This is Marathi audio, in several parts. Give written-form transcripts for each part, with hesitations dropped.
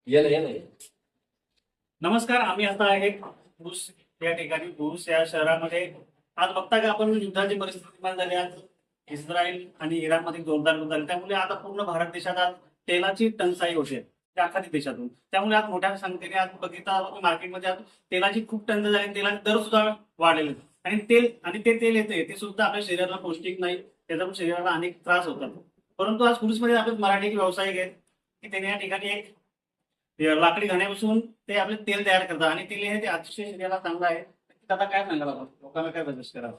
येणं येणं येणं. नमस्कार. आम्ही आता आहे भुस या ठिकाणी. भुस या शहरामध्ये आज बघता का आपण युद्धाची परिस्थिती निर्माण झाली. आज इस्रायल आणि इराणमध्ये जोरदार युद्ध झाले, त्यामुळे आता पूर्ण भारत देशात आज तेलाची टंचाई होते त्या अख्खा देशातून. त्यामुळे आज मोठ्या संख्येने आज बघितलं मार्केटमध्ये आज तेलाची खूप टंचाई झाली. तेलाचे दर सुद्धा वाढलेले आहेत. आणि ते तेल येते ते सुद्धा आपल्या शरीराला पौष्टिक नाही, त्याचा पण शरीराला अनेक त्रास होतात. परंतु आज भुसमध्ये आपले मराठी व्यावसायिक आहेत की त्यांनी या ठिकाणी एक लाकडी घाण्यापासून ते आपले तेल तयार करतात आणि तेल हे ते अतिशय शरीराला चांगलं आहे. आता काय सांगाल आपण लोकांना काय सजेस्ट करा?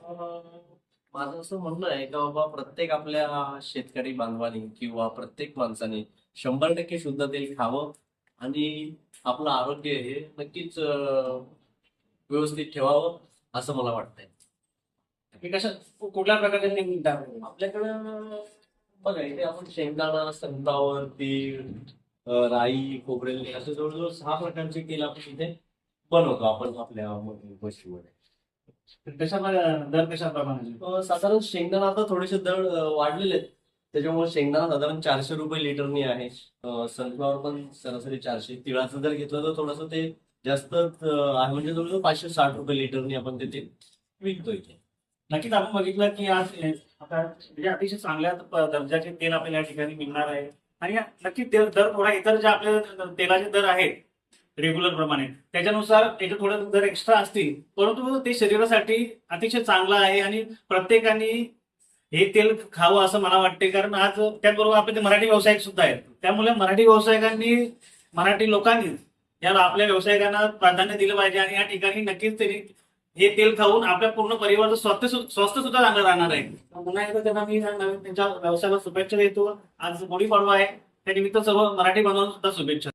माझं असं म्हणणं आहे का बाबा प्रत्येक आपल्या शेतकरी बांधवानी किंवा प्रत्येक माणसाने 100% शुद्ध तेल खावं आणि आपलं आरोग्य हे नक्कीच व्यवस्थित ठेवावं असं मला वाटतंय. की कशा कुठल्या प्रकारचे तेल मिळतात? आपल्याकडं बघा इथे आपण शेंगदाणा, सनफ्लॉवर, तीळ, राई, खोबरेल तेल असे जवळजवळ 6 प्रकारचे तेल आपण इथे बनवतो आपण आपल्या गोष्टीमध्ये. कशा दर कशा प्रमाणाचे? साधारण शेंगदाणा आता थोडेसे दर वाढलेले आहेत. त्याच्यामुळे शेंगदाणा साधारण 400 रुपये लिटरनी आहे. सनफ्लॉवर पण सरासरी 400. तिळाचं जर घेतलं तर थोडंसं ते जास्त आहे, म्हणजे जवळजवळ 560 रुपये लिटरनी आपण ते तेल विकतो इथे. नक्कीच आपण बघितलं की आज आता म्हणजे अतिशय चांगल्या दर्जाचे तेल आपल्याला या ठिकाणी मिळणार आहे. आणि नक्कीच दर थोडा इतर जे आपले तेलाचे दर आहेत रेग्युलर प्रमाणे त्याच्यानुसार त्याचे थोडे दर एक्स्ट्रा असतील, परंतु ते शरीरासाठी अतिशय चांगलं आहे आणि प्रत्येकाने हे तेल खावं असं मला वाटते. कारण आज त्याचबरोबर आपले ते मराठी व्यावसायिक सुद्धा आहेत, त्यामुळे मराठी व्यावसायिकांनी मराठी लोकांनी याला आपल्या व्यावसायिकांना प्राधान्य दिलं पाहिजे. आणि या ठिकाणी नक्कीच त्यांनी हे तेल खाऊन आपल्या पूर्ण परिवाराचं स्वास्थ्य सुद्धा चांगलं राहणार आहे. पुन्हा एकदा त्यांना मी त्यांच्या व्यवसायाला शुभेच्छा देतो. आज गुढीपाडवा आहे, त्या निमित्त सर्व मराठी बांधवांना सुद्धा शुभेच्छा.